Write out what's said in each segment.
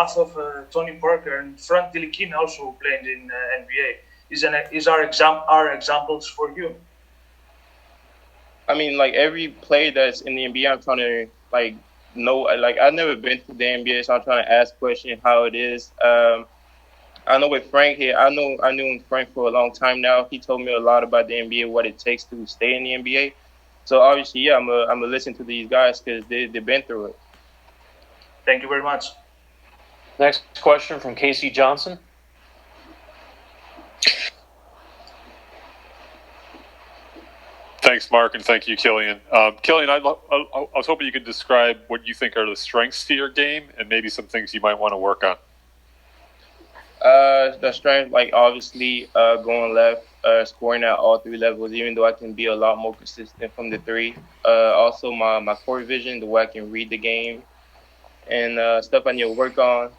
path of Tony Parker and Frank Ntilikina also playing in NBA. Is our examples for you? I mean, like every player that's in the NBA, I'm trying to like know. Like I've never been to the NBA, so I'm trying to ask questions how it is. I know with Frank here, I knew Frank for a long time now. He told me a lot about the NBA, what it takes to stay in the NBA. So obviously, yeah, I'm a listen to these guys because they've been through it. Thank you very much. Next question from Casey Johnson. Thanks, Mark, and thank you, Killian. Killian, I was hoping you could describe what you think are the strengths to your game and maybe some things you might want to work on. The strength, like obviously, going left, scoring at all three levels. Even though I can be a lot more consistent from the three. Also, my court vision, the way I can read the game, and stuff I need to work on.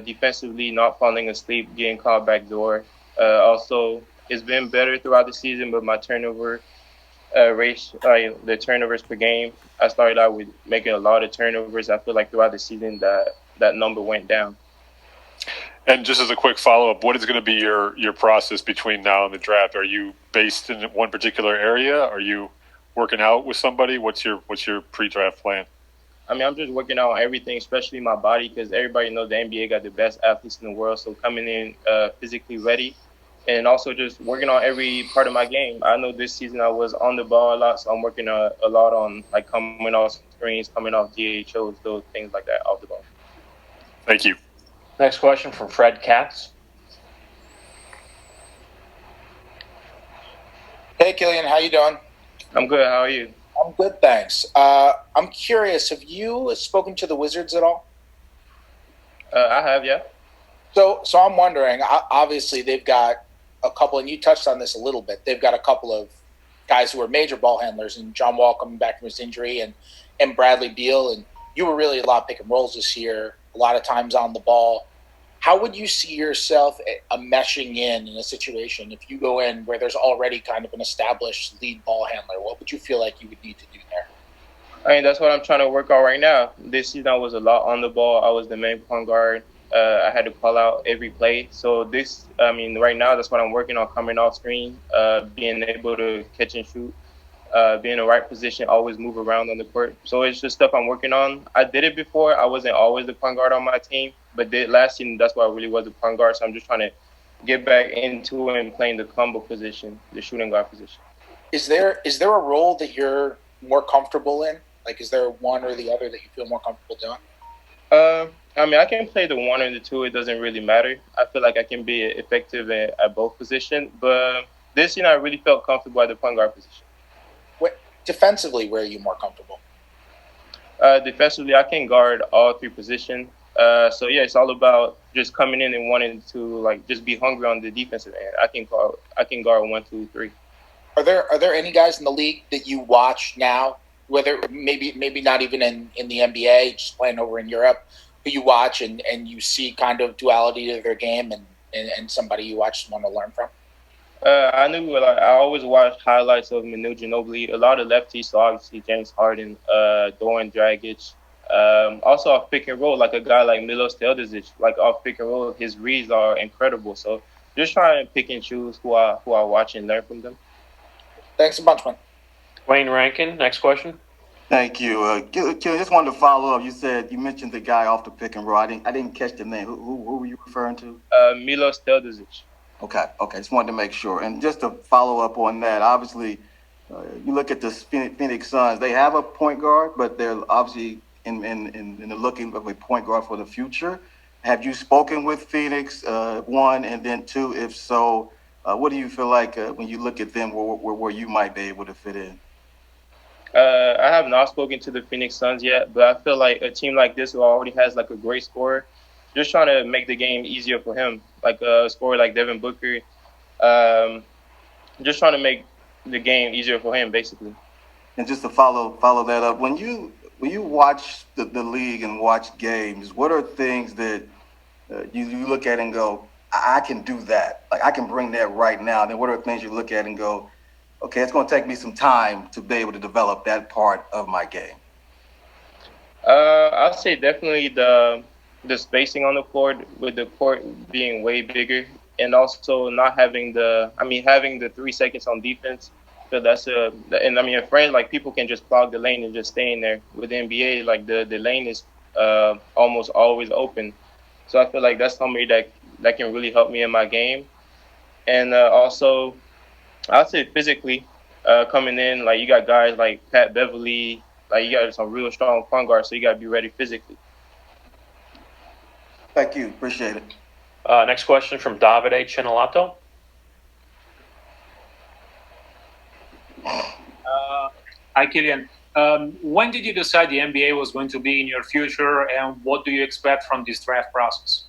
Defensively, not falling asleep, getting caught back door. Also, it's been better throughout the season, but my turnover rate, the turnovers per game, I started out with making a lot of turnovers. I feel like throughout the season that number went down. And just as a quick follow-up, what is going to be your process between now and the draft? Are you based in one particular area? Are you working out with somebody? What's your pre-draft plan? I mean, I'm just working out on everything, especially my body, because everybody knows the NBA got the best athletes in the world. So coming in physically ready, and also just working on every part of my game. I know this season I was on the ball a lot, so I'm working a lot on like coming off screens, coming off DHOs, those things like that off the ball. Thank you. Next question from Fred Katz. Hey, Killian, how you doing? I'm good. How are you? I'm good, thanks. I'm curious, have you spoken to the Wizards at all? I have, yeah. So I'm wondering, obviously they've got a couple, and you touched on this a little bit, they've got a couple of guys who are major ball handlers, and John Wall coming back from his injury, and Bradley Beal, and you were really a lot of pick and rolls this year, a lot of times on the ball. How would you see yourself meshing in a situation if you go in where there's already kind of an established lead ball handler? What would you feel like you would need to do there? I mean, that's what I'm trying to work on right now. This season I was a lot on the ball. I was the main point guard. I had to call out every play. So right now that's what I'm working on, coming off screen, being able to catch and shoot, be in the right position, always move around on the court. So it's just stuff I'm working on. I did it before. I wasn't always the point guard on my team, but last season that's why I really was the point guard. So I'm just trying to get back into and playing the combo position, the shooting guard position. Is there a role that you're more comfortable in? Like, is there one or the other that you feel more comfortable doing? I mean, I can play the one or the two. It doesn't really matter. I feel like I can be effective at both positions. But this year I really felt comfortable at the point guard position. Defensively, where are you more comfortable? Defensively, I can guard all three positions. So yeah, it's all about just coming in and wanting to just be hungry on the defensive end. I can guard 1, 2, 3. Are there any guys in the league that you watch now, whether maybe not even in the NBA, just playing over in Europe, who you watch and you see kind of duality to their game and somebody you watch and want to learn from? I always watch highlights of Manu Ginobili, a lot of lefties, so obviously James Harden, Goran Dragic. Also off pick and roll, like a guy like Milos Teodosic, like off pick and roll, his reads are incredible. So just trying to pick and choose who I watch and learn from them. Thanks a bunch, man. Wayne Rankin, next question. Thank you. Just wanted to follow up. You mentioned the guy off the pick and roll. I didn't catch the name. Who were you referring to? Milos Teodosic. Okay. Just wanted to make sure. And just to follow up on that, obviously, you look at the Phoenix Suns. They have a point guard, but they're obviously in the looking of a point guard for the future. Have you spoken with Phoenix, one, and then two, if so, what do you feel like when you look at them where you might be able to fit in? I have not spoken to the Phoenix Suns yet, but I feel like a team like this who already has a great scorer, just trying to make the game easier for him, like a scorer like Devin Booker, just trying to make the game easier for him, basically. And just to follow that up, when you watch the league and watch games, what are things that you look at and go, I can do that, like I can bring that right now? Then what are things you look at and go, okay, it's going to take me some time to be able to develop that part of my game? I'll say definitely the spacing on the court with the court being way bigger, and also not having having the 3 seconds on defense. So and I mean, a friend, like, people can just clog the lane and just stay in there. With the NBA, like, the lane is almost always open. So I feel like that's somebody that can really help me in my game. And also, I'd say physically, coming in, like, you got guys like Pat Beverly, like, you got some real strong point guards, so you got to be ready physically. Thank you. Appreciate it. Next question from Davide Cinelato. Hi, Killian. When did you decide the NBA was going to be in your future, and what do you expect from this draft process?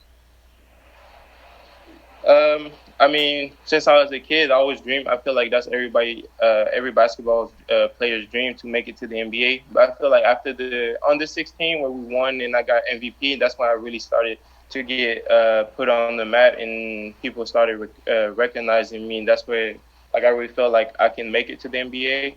I mean, since I was a kid, I always dreamed. I feel like that's every basketball player's dream, to make it to the NBA. But I feel like after the under 16, where we won and I got MVP, that's when I really started to get put on the map, and people started recognizing me. And that's where, like, I really felt like I can make it to the NBA.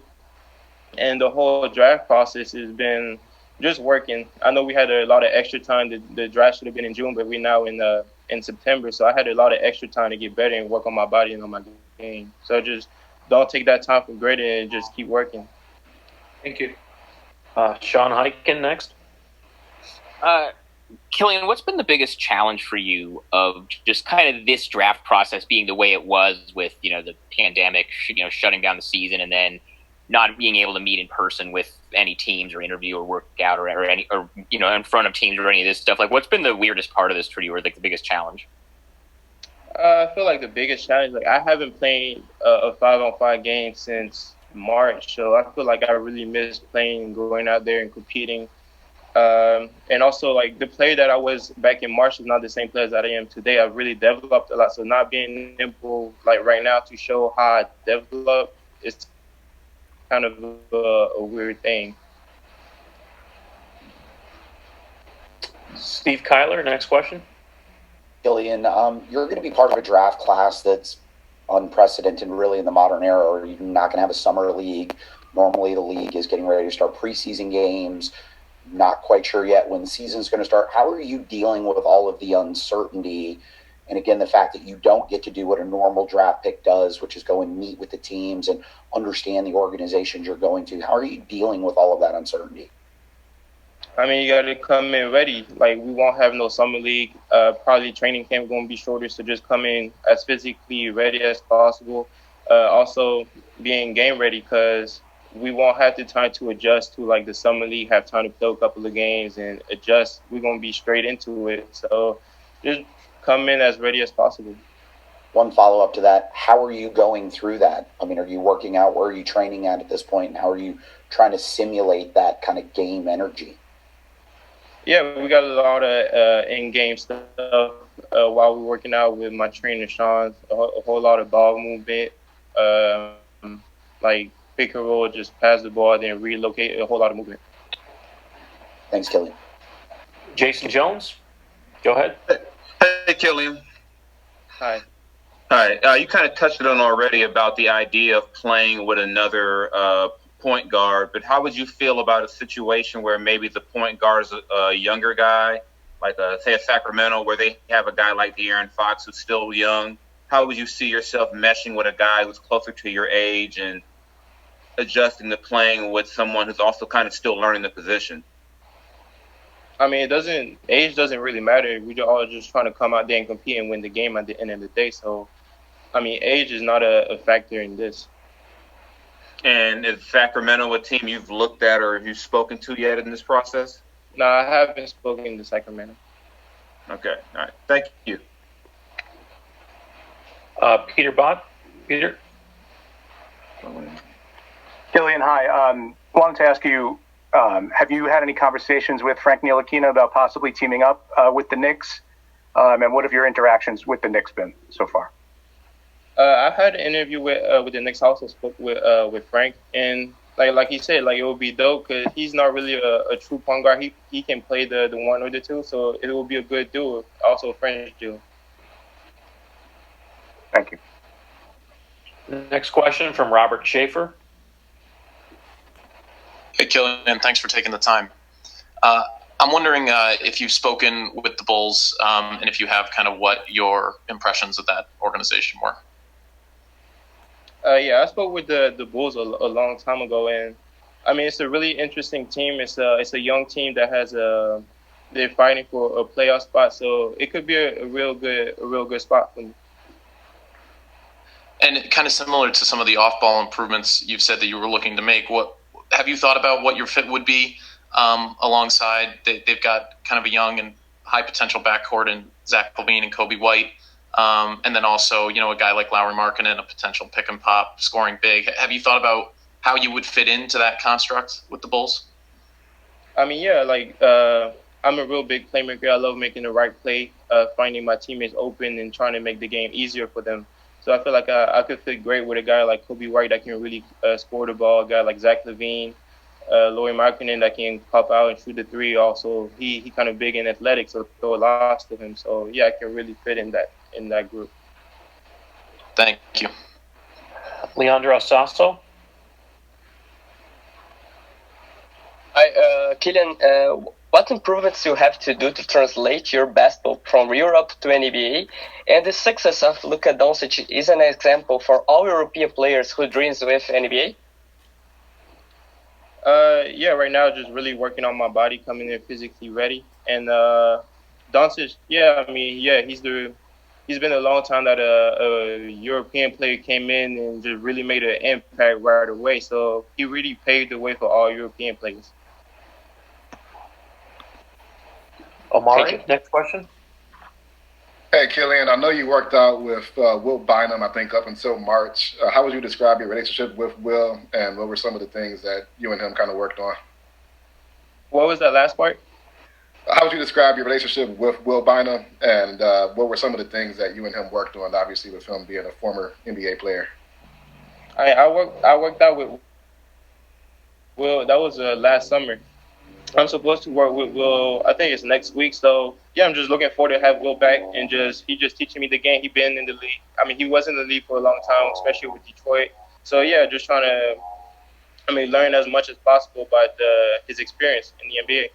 And the whole draft process has been just working. I know we had a lot of extra time. The draft should have been in June, but we're now in September. So I had a lot of extra time to get better and work on my body and on my game. So just don't take that time for granted and just keep working. Thank you. Sean Hyken next. Killian, what's been the biggest challenge for you of just kind of this draft process being the way it was, with, the pandemic, shutting down the season, and then not being able to meet in person with any teams or interview or work out or in front of teams or any of this stuff? Like, what's been the weirdest part of this for you, or like the biggest challenge? I feel like the biggest challenge, like, I haven't played a 5-on-5 game since March, so I feel like I really miss playing, going out there and competing. And also, like, the player that I was back in March is not the same player that I am today. I've really developed a lot, so not being able, like, right now to show how I developed is kind of a weird thing. Steve Kyler, next question. Killian, you're going to be part of a draft class that's unprecedented, really, in the modern era, or you're not going to have a summer league. Normally, the league is getting ready to start preseason games. Not quite sure yet when the season's going to start. How are you dealing with all of the uncertainty? And again, the fact that you don't get to do what a normal draft pick does, which is go and meet with the teams and understand the organizations you're going to. How are you dealing with all of that uncertainty? I mean, you got to come in ready. Like, we won't have no summer league. Probably training camp going to be shorter, so just come in as physically ready as possible. Also, being game ready, because we won't have the time to adjust to, like, the summer league, have time to play a couple of games and adjust. We're going to be straight into it. So just come in as ready as possible. One follow-up to that, how are you going through that? I mean, are you working out? Where are you training at this point? And how are you trying to simulate that kind of game energy? Yeah, we got a lot of in-game stuff while we're working out with my trainer, Sean. A whole lot of ball movement, like pick and roll, just pass the ball, then relocate, a whole lot of movement. Thanks, Killian. Jason Jones, go ahead. Hey, Killian. Hi. Hi. You kind of touched on already about the idea of playing with another point guard, but how would you feel about a situation where maybe the point guard is a younger guy, like say a Sacramento, where they have a guy like De'Aaron Fox who's still young? How would you see yourself meshing with a guy who's closer to your age and adjusting to playing with someone who's also kind of still learning the position? I mean, age doesn't really matter. We're all just trying to come out there and compete and win the game at the end of the day. So, I mean, age is not a factor in this. And is Sacramento a team you've looked at or you've spoken to yet in this process? No, I haven't spoken to Sacramento. Okay. All right. Thank you. Peter Bott. Peter? Killian, hi. Wanted to ask you, have you had any conversations with Frank Ntilikina about possibly teaming up with the Knicks? And what have your interactions with the Knicks been so far? I've had an interview with the Knicks. I also spoke with Frank, and like he said, like, it would be dope because he's not really a true point guard. He can play the one or the two, so it will be a good duo. Also a French duo. Thank you. Next question from Robert Schaefer. Hey, Killian, thanks for taking the time. I'm wondering if you've spoken with the Bulls, and if you have, kind of what your impressions of that organization were. Yeah, I spoke with the Bulls a long time ago, and I mean it's a really interesting team. It's a young team that has they're fighting for a playoff spot, so it could be a real good spot for me. And kind of similar to some of the off-ball improvements you've said that you were looking to make, what have you thought about what your fit would be alongside? They've got kind of a young and high potential backcourt in Zach LaVine and Kobe White, and then also a guy like Lauri Markkanen, a potential pick and pop scoring big. Have you thought about how you would fit into that construct with the Bulls? I mean, yeah, I'm a real big playmaker. I love making the right play, finding my teammates open and trying to make the game easier for them. So I feel like I could fit great with a guy like Kobe White that can really score the ball, a guy like Zach LaVine, Lauri Markkanen that can pop out and shoot the three. Also, he kind of big and athletic, so throw a lot to him. So yeah, I can really fit in that group. Thank you. Leandro Sasso. Hi, Killian. What improvements you have to do to translate your basketball from Europe to NBA? And the success of Luka Doncic is an example for all European players who dreams with NBA? Yeah, right now just really working on my body, coming in physically ready. And Doncic, yeah, I mean, yeah, he's been a long time that a European player came in and just really made an impact right away. So he really paved the way for all European players. Omari, next question. Hey, Killian, I know you worked out with Will Bynum, I think, up until March. How would you describe your relationship with Will, and what were some of the things that you and him kind of worked on? What was that last part? How would you describe your relationship with Will Bynum, and what were some of the things that you and him worked on, obviously with him being a former NBA player? I worked out with Will. That was last summer. I'm supposed to work with Will, I think it's next week. So, yeah, I'm just looking forward to have Will back and he just teaching me the game. He's been in the league. I mean, he was in the league for a long time, especially with Detroit. So, yeah, just trying to, learn as much as possible about his experience in the NBA.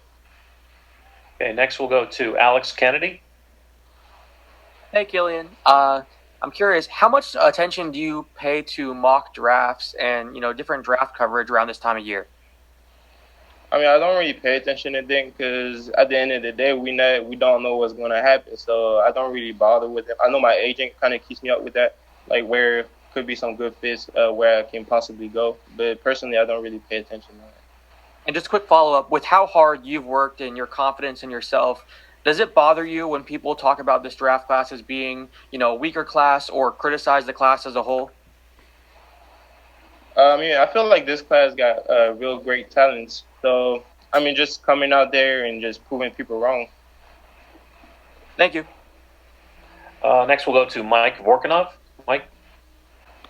Okay, next we'll go to Alex Kennedy. Hey, Killian. I'm curious, how much attention do you pay to mock drafts and, different draft coverage around this time of year? I mean, I don't really pay attention to them because at the end of the day, we don't know what's going to happen. So I don't really bother with it. I know my agent kind of keeps me up with that, like where could be some good fits where I can possibly go. But personally, I don't really pay attention to that. And just a quick follow-up, with how hard you've worked and your confidence in yourself, does it bother you when people talk about this draft class as being, a weaker class or criticize the class as a whole? I feel like this class got real great talents. So, just coming out there and just proving people wrong. Thank you. Next, we'll go to Mike Vorkunov. Mike?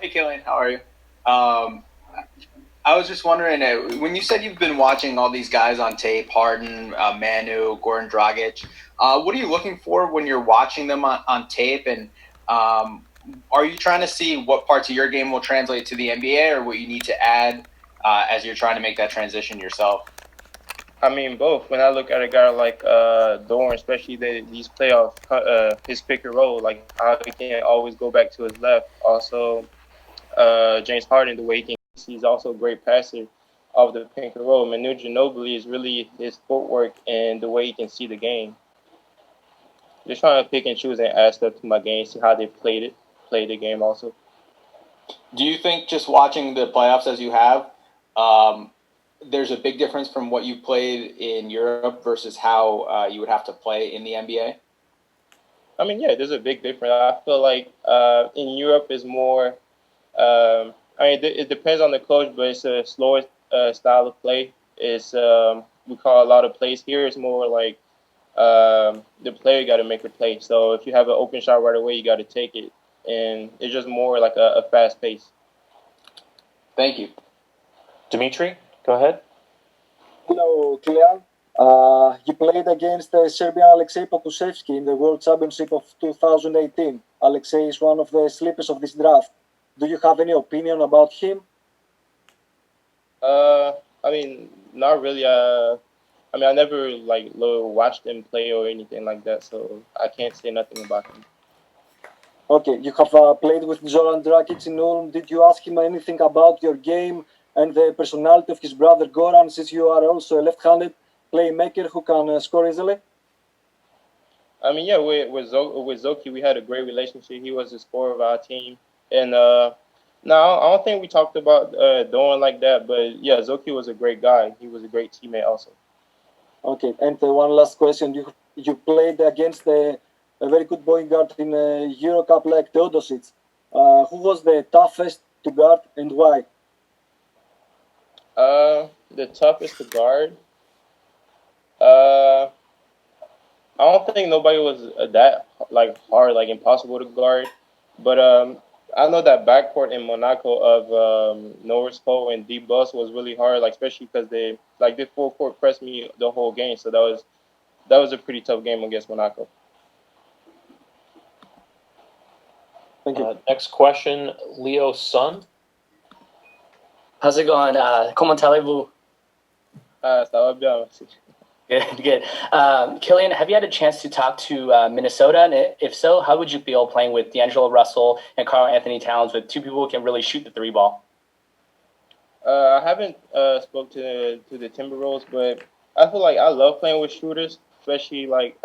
Hey, Killian. How are you? I was just wondering, when you said you've been watching all these guys on tape, Harden, Manu, Goran Dragic, what are you looking for when you're watching them on tape? And are you trying to see what parts of your game will translate to the NBA or what you need to add as you're trying to make that transition yourself? I mean, both. When I look at a guy like Dorn, especially these playoffs, his pick and roll, like how he can always go back to his left. Also, James Harden, the way he can, he's also a great passer of the pick and roll. Manu Ginobili is really his footwork and the way he can see the game. Just trying to pick and choose and add stuff to my game, see how they play the game also. Do you think just watching the playoffs as you have, there's a big difference from what you played in Europe versus how you would have to play in the NBA? I mean, yeah, there's a big difference. I feel like in Europe is more, it depends on the coach, but it's a slower style of play. It's, we call a lot of plays. Here it's more like the player got to make a play. So if you have an open shot right away, you got to take it. And it's just more like a fast pace. Thank you. Dimitri, go ahead. Hello, Killian. You played against Serbian Alexei Pokusevski in the World Championship of 2018. Alexei is one of the sleepers of this draft. Do you have any opinion about him? Not really. I mean, I never like watched him play or anything like that, so I can't say nothing about him. Okay, you have played with Zoran Dragic in Ulm. Did you ask him anything about your game and the personality of his brother Goran, since you are also a left-handed playmaker who can score easily? I mean, yeah, with Zoki, we had a great relationship. He was the scorer of our team, and no, I don't think we talked about doing like that. But yeah, Zoki was a great guy. He was a great teammate also. Okay, and one last question: you played against a very good point guard in Euro Cup like Teodosic. Who was the toughest to guard and why? The toughest to guard. Uh, I don't think nobody was that like hard, like impossible to guard. But I know that backcourt in Monaco of Norris Cole and D Bus was really hard, like especially because they full court pressed me the whole game. So that was a pretty tough game against Monaco. Thank you. Next question, Leo Sun. How's it going? Comment allez-vous? Ça va bien, merci. Good, good. Killian, have you had a chance to talk to Minnesota? And if so, how would you feel playing with D'Angelo Russell and Karl Anthony Towns, with two people who can really shoot the three ball? I haven't spoke to the Timberwolves, but I feel like I love playing with shooters, especially like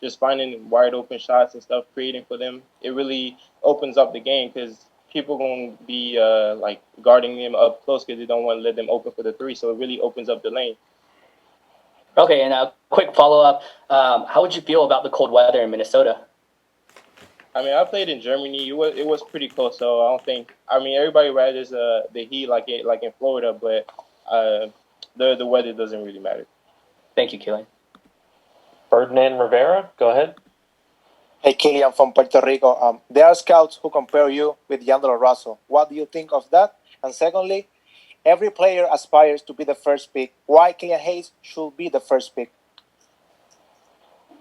just finding wide open shots and stuff, creating for them. It really opens up the game because people gonna be like guarding them up close because they don't want to let them open for the three. So it really opens up the lane. Okay, and a quick follow-up. How would you feel about the cold weather in Minnesota? I mean, I played in Germany. It was pretty close, so I don't think. I mean, everybody ratters the heat like in Florida, but the weather doesn't really matter. Thank you, Killian. Ferdinand Rivera, go ahead. Hey, Killian from Puerto Rico. There are scouts who compare you with D'Angelo Russell. What do you think of that? And secondly, every player aspires to be the first pick. Why Killian Hayes should be the first pick?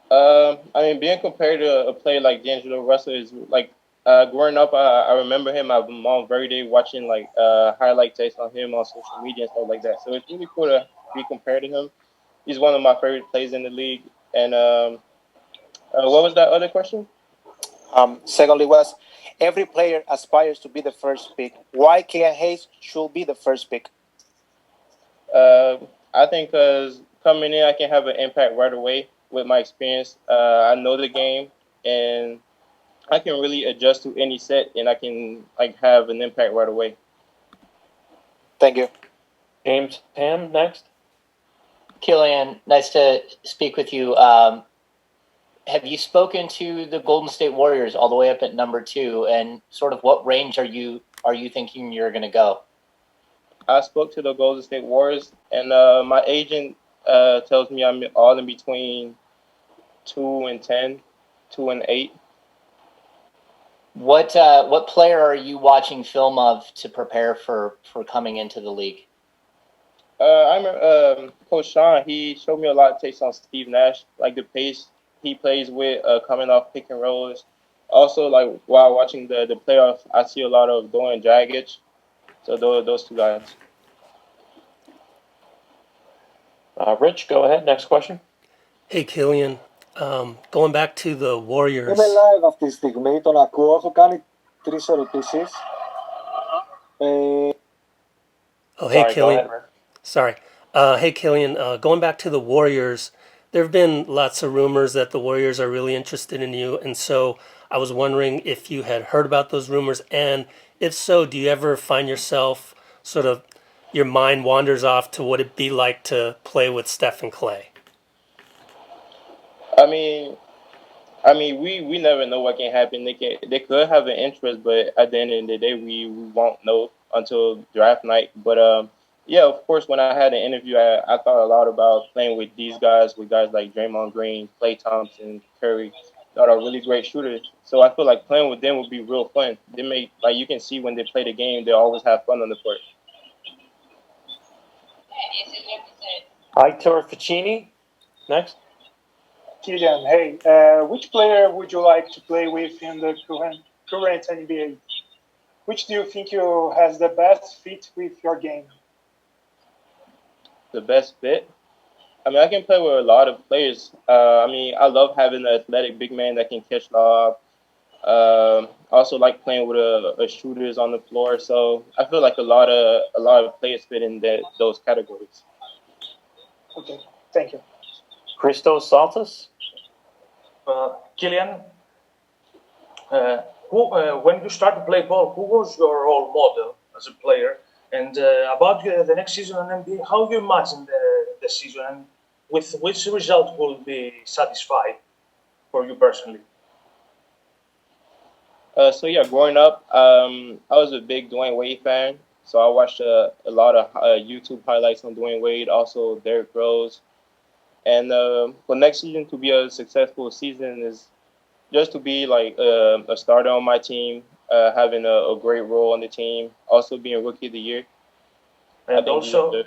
I mean, being compared to a player like D'Angelo Russell is like growing up. I remember him. I'm on every day watching like highlight tapes on him on social media and stuff like that. So it's really cool to be compared to him. He's one of my favorite players in the league. And what was that other question? Secondly, was every player aspires to be the first pick. Why Killian Hayes should be the first pick? I think because coming in, I can have an impact right away with my experience. I know the game, and I can really adjust to any set, and I can like have an impact right away. Thank you. James Ham, next. Killian, nice to speak with you. Have you spoken to the Golden State Warriors all the way up at number 2, and sort of what range are you thinking you're going to go? I spoke to the Golden State Warriors, and my agent tells me I'm all in between 2 and 10, 2 and 8. What player are you watching film of to prepare for coming into the league? I remember Coach Sean. He showed me a lot of takes on Steve Nash, like the pace he plays with, coming off pick and rolls. Also, like while watching the playoffs, I see a lot of Dorian Dragic. So those two guys. Rich, go ahead. Next question. Hey, Killian. Going back to the Warriors. Είμαι live αυτή τη στιγμή, τον ακούω. Έχω κάνει 3 ερωτήσεις. Oh, hey, Killian. Sorry. Hey, Killian. Going back to the Warriors, there have been lots of rumors that the Warriors are really interested in you, and so I was wondering if you had heard about those rumors, and if so, do you ever find yourself sort of your mind wanders off to what it'd be like to play with Steph and Klay? I mean, we never know what can happen. They could have an interest, but at the end of the day, we won't know until draft night. But yeah, of course, when I had an interview, I thought a lot about playing with these guys, with guys like Draymond Green, Klay Thompson, Curry, that are really great shooters. So I feel like playing with them would be real fun. They make, like, you can see when they play the game, they always have fun on the court. Aitor Ficini, next. Killian, hey, which player would you like to play with in the current NBA? Which do you think has the best fit with your game? The best fit? I mean, I can play with a lot of players. I mean, I love having an athletic big man that can catch lob. I also like playing with a shooters on the floor. So I feel like a lot of players fit in those categories. Okay, thank you. Christos Saltis? Killian, when you start to play ball, who was your role model as a player? And about the next season in NBA, how you imagine the season, and with which result will be satisfied for you personally? So yeah, growing up, I was a big Dwayne Wade fan. So I watched a lot of YouTube highlights on Dwayne Wade, also Derrick Rose. And for next season to be a successful season is just to be like a starter on my team, having a great role on the team, also being Rookie of the Year. And also,